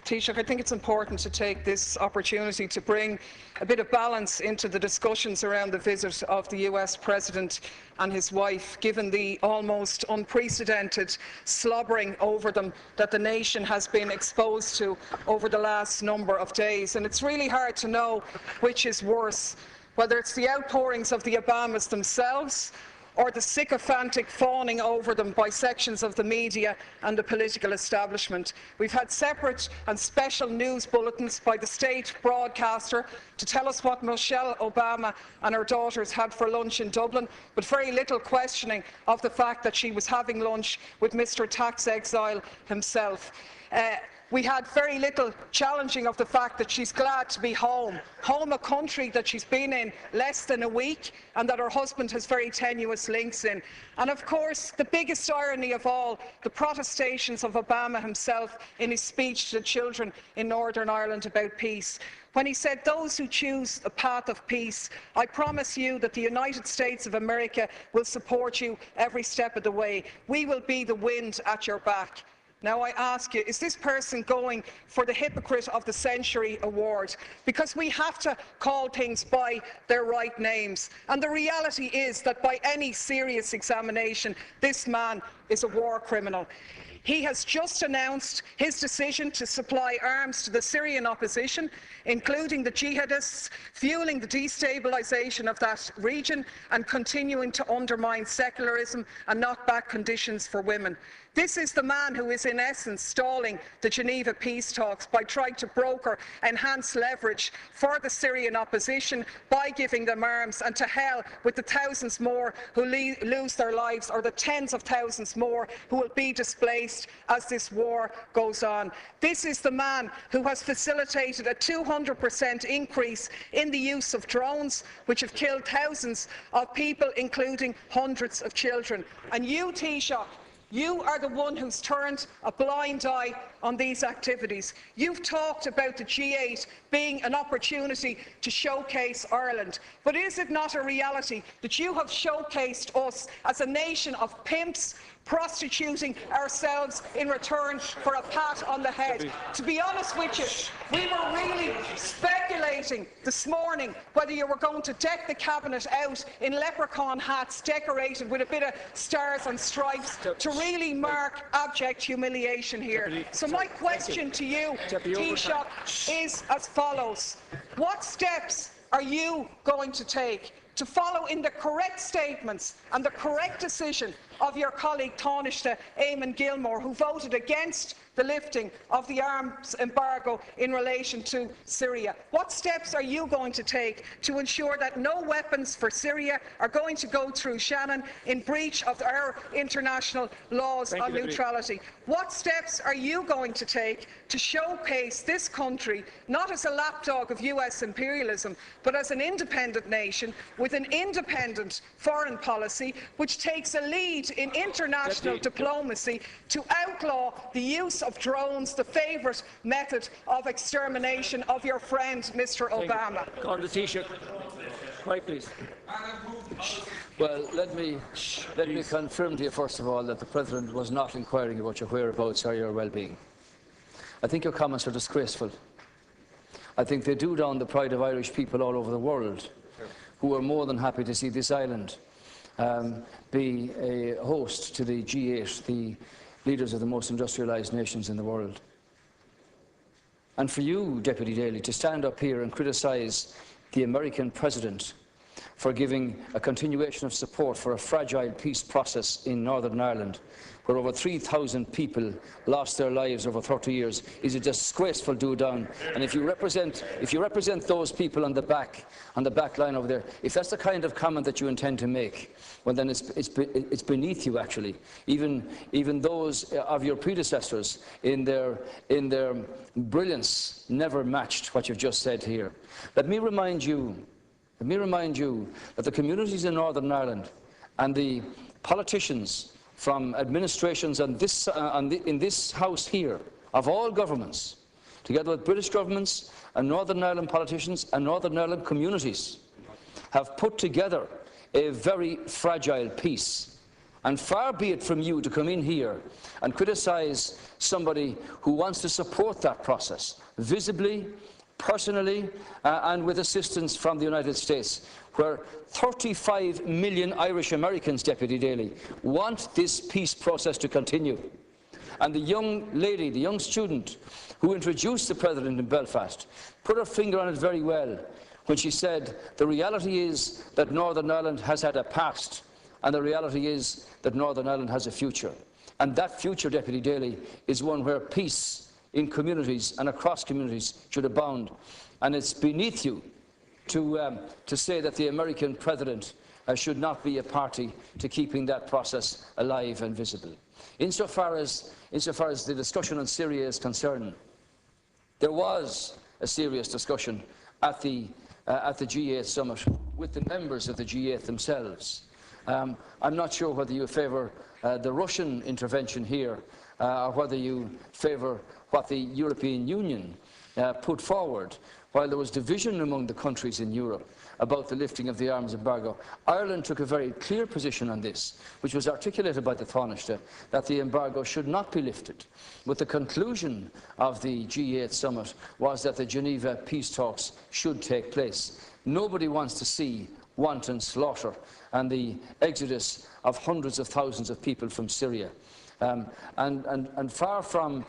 Taoiseach, I think it's important to take this opportunity to bring a bit of balance into the discussions around the visit of the US President and his wife, given the almost unprecedented slobbering over them that the nation has been exposed to over the last number of days. And it's really hard to know which is worse, whether it's the outpourings of the Obamas themselves or the sycophantic fawning over them by sections of the media and the political establishment. We've had separate and special news bulletins by the state broadcaster to tell us what Michelle Obama and her daughters had for lunch in Dublin, but very little questioning of the fact that she was having lunch with Mr. Tax Exile himself. We had very little challenging of the fact that she's glad to be home, a country that she's been in less than a week and that her husband has very tenuous links in. And of course, the biggest irony of all, the protestations of Obama himself in his speech to the children in Northern Ireland about peace, when he said, "Those who choose a path of peace, I promise you that the United States of America will support you every step of the way. We will be the wind at your back." Now I ask you, is this person going for the Hypocrite of the Century award? Because we have to call things by their right names. And the reality is that by any serious examination, this man is a war criminal. He has just announced his decision to supply arms to the Syrian opposition, including the jihadists, fueling the destabilisation of that region and continuing to undermine secularism and knock back conditions for women. This is the man who is in essence stalling the Geneva peace talks by trying to broker enhanced leverage for the Syrian opposition by giving them arms, and to hell with the thousands more who lose their lives, or the tens of thousands more who will be displaced as this war goes on. This is the man who has facilitated a 200% increase in the use of drones, which have killed thousands of people, including hundreds of children. And you, Taoiseach, you are the one who's turned a blind eye on these activities. You've talked about the G8 being an opportunity to showcase Ireland. But is it not a reality that you have showcased us as a nation of pimps, prostituting ourselves in return for a pat on the head? To be honest with you, we were really speculating this morning whether you were going to deck the cabinet out in leprechaun hats decorated with a bit of stars and stripes to really mark abject humiliation here. So my question to you, Taoiseach, is as follows. What steps are you going to take to follow in the correct statements and the correct decision of your colleague Taoiseach Eamon Gilmore, who voted against the lifting of the arms embargo in relation to Syria? What steps are you going to take to ensure that no weapons for Syria are going to go through Shannon in breach of our international laws on neutrality? What steps are you going to take to showcase this country not as a lapdog of US imperialism, but as an independent nation with an independent foreign policy which takes a lead in international diplomacy to outlaw the use of drones, the favourite method of extermination of your friend Mr. Obama? On the Taoiseach. Right, please. Well, let me confirm to you first of all that the President was not inquiring about your whereabouts or your well-being. I think your comments are disgraceful. I think they do down the pride of Irish people all over the world, who are more than happy to see this island be a host to the G8, the leaders of the most industrialised nations in the world. And for you, Deputy Daly, to stand up here and criticise the American President for giving a continuation of support for a fragile peace process in Northern Ireland, where over 3,000 people lost their lives over 30 years, is a disgraceful do-down. And if you represent those people on the back line over there, if that's the kind of comment that you intend to make, well then it's beneath you actually. Even those of your predecessors in their brilliance never matched what you've just said here. Let me remind you that the communities in Northern Ireland and the politicians from administrations in this House here, of all governments, together with British governments and Northern Ireland politicians and Northern Ireland communities, have put together a very fragile peace. And far be it from you to come in here and criticise somebody who wants to support that process, visibly, personally, and with assistance from the United States, where 35 million Irish Americans, Deputy Daly, want this peace process to continue. And the young lady, the young student who introduced the President in Belfast, put her finger on it very well when she said, the reality is that Northern Ireland has had a past, and the reality is that Northern Ireland has a future. And that future, Deputy Daly, is one where peace in communities and across communities should abound. And it's beneath you to say that the American President should not be a party to keeping that process alive and visible. Insofar as the discussion on Syria is concerned, there was a serious discussion at the G8 summit with the members of the G8 themselves. I'm not sure whether you favour the Russian intervention here or whether you favour what the European Union put forward. While there was division among the countries in Europe about the lifting of the arms embargo, Ireland took a very clear position on this, which was articulated by the Taoiseach, that the embargo should not be lifted. But the conclusion of the G8 summit was that the Geneva peace talks should take place. Nobody wants to see wanton slaughter and the exodus of hundreds of thousands of people from Syria. And far from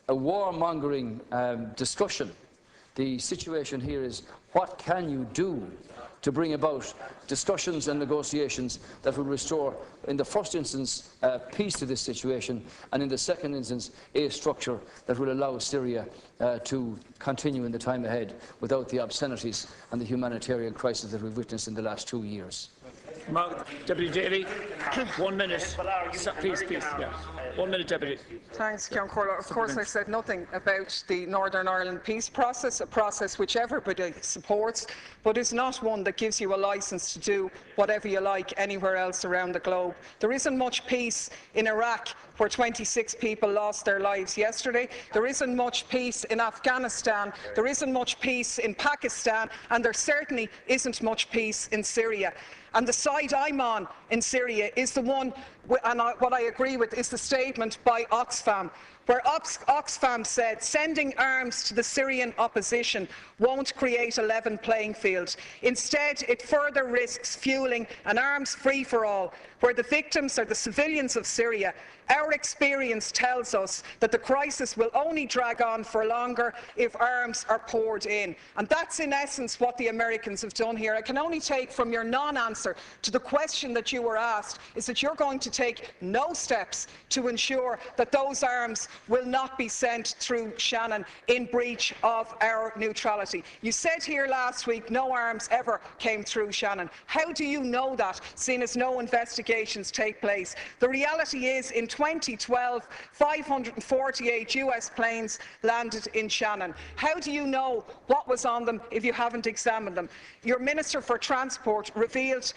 a warmongering discussion, the situation here is, what can you do to bring about discussions and negotiations that will restore, in the first instance, peace to this situation, and in the second instance, a structure that will allow Syria to continue in the time ahead without the obscenities and the humanitarian crisis that we've witnessed in the last 2 years. Deputy Daly, 1 minute. Please, yeah. 1 minute, Deputy. Thanks, Ceann Comhairle. Of course, I said nothing about the Northern Ireland peace process, a process which everybody supports, but is not one that gives you a licence to do whatever you like anywhere else around the globe. There isn't much peace in Iraq, where 26 people lost their lives yesterday. There isn't much peace in Afghanistan. There isn't much peace in Pakistan, and there certainly isn't much peace in Syria. And the side I'm on in Syria is the one, and what I agree with is the statement by Oxfam, where Oxfam said sending arms to the Syrian opposition won't create a level playing field. Instead, it further risks fueling an arms free-for-all, where the victims are the civilians of Syria. Our experience tells us that the crisis will only drag on for longer if arms are poured in. And that's in essence what the Americans have done here. I can only take from your non-answer to the question that you were asked is that you're going to take no steps to ensure that those arms will not be sent through Shannon in breach of our neutrality. You said here last week no arms ever came through Shannon. How do you know that, seeing as no investigations take place? The reality is, in 2012, 548 US planes landed in Shannon. How do you know what was on them if you haven't examined them? Your Minister for Transport revealed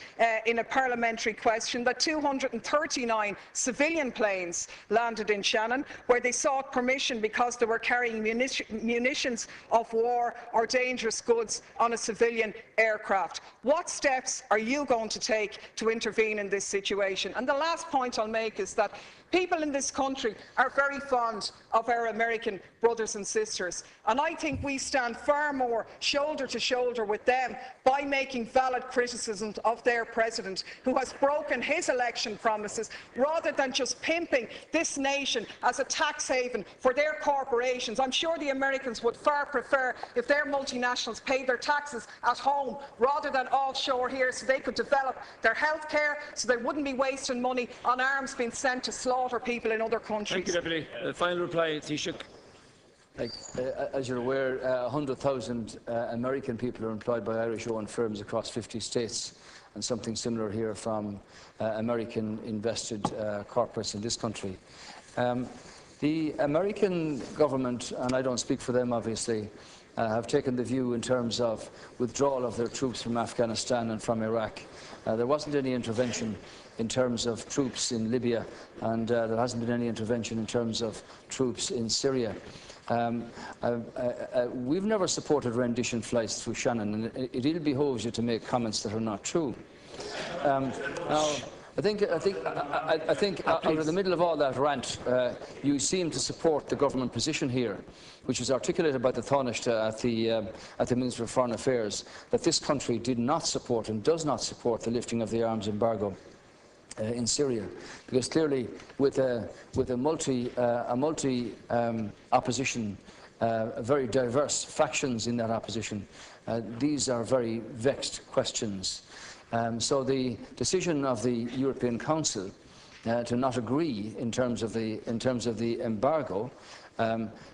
in a parliamentary question that 239 civilian planes landed in Shannon, where they sought permission because they were carrying munitions of war or dangerous goods on a civilian aircraft. What steps are you going to take to intervene in this situation? And the last point I'll make is that people in this country are very fond of our American brothers and sisters, and I think we stand far more shoulder to shoulder with them by making valid criticisms of their president, who has broken his election promises, rather than just pimping this nation as a tax haven for their corporations. I'm sure the Americans would far prefer if their multinationals paid their taxes at home rather than offshore here, so they could develop their health care, so they wouldn't be wasting money on arms being sent to slaughter people in other countries. Thank you, Deputy. Final reply, Taoiseach. As you're aware, 100,000 American people are employed by Irish-owned firms across 50 states, and something similar here from American invested corporates in this country. The American government, and I don't speak for them obviously, have taken the view in terms of withdrawal of their troops from Afghanistan and from Iraq. There wasn't any intervention in terms of troops in Libya, and there hasn't been any intervention in terms of troops in Syria. We've never supported rendition flights through Shannon, and it ill behoves you to make comments that are not true. Now, I think out of the middle of all that rant, you seem to support the government position here, which was articulated by the Taoiseach at the Minister of Foreign Affairs, that this country did not support and does not support the lifting of the arms embargo in Syria, because clearly, with a multi opposition, very diverse factions in that opposition, these are very vexed questions. So the decision of the European Council to not agree in terms of the embargo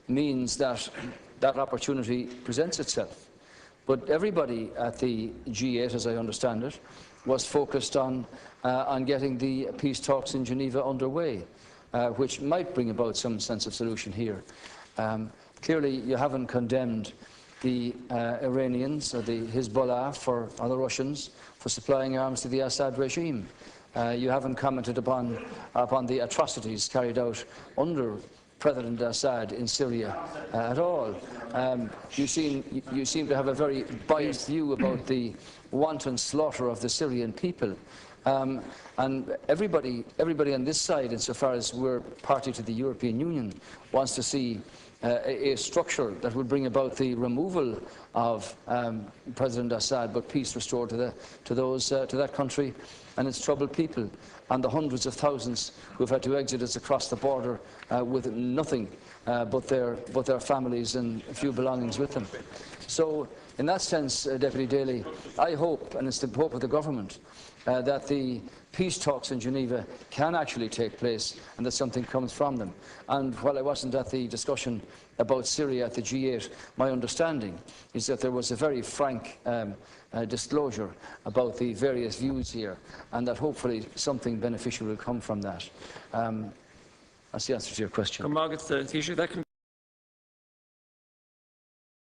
means that that opportunity presents itself. But everybody at the G8, as I understand it, was focused on getting the peace talks in Geneva underway, which might bring about some sense of solution here. Clearly, you haven't condemned the Iranians or the Hezbollah or the Russians for supplying arms to the Assad regime. You haven't commented upon the atrocities carried out under President Assad in Syria at all. You seem to have a very biased view about the wanton slaughter of the Syrian people. And everybody on this side, insofar as we're party to the European Union, wants to see a structure that would bring about the removal of President Assad, but peace restored to that country and its troubled people, and the hundreds of thousands who have had to exit us across the border with nothing but their families and a few belongings with them. So, in that sense, Deputy Daly, I hope, and it's the hope of the government, that the peace talks in Geneva can actually take place and that something comes from them. And while I wasn't at the discussion about Syria at the G8, my understanding is that there was a very frank disclosure about the various views here, and that hopefully something beneficial will come from that. That's the answer to your question.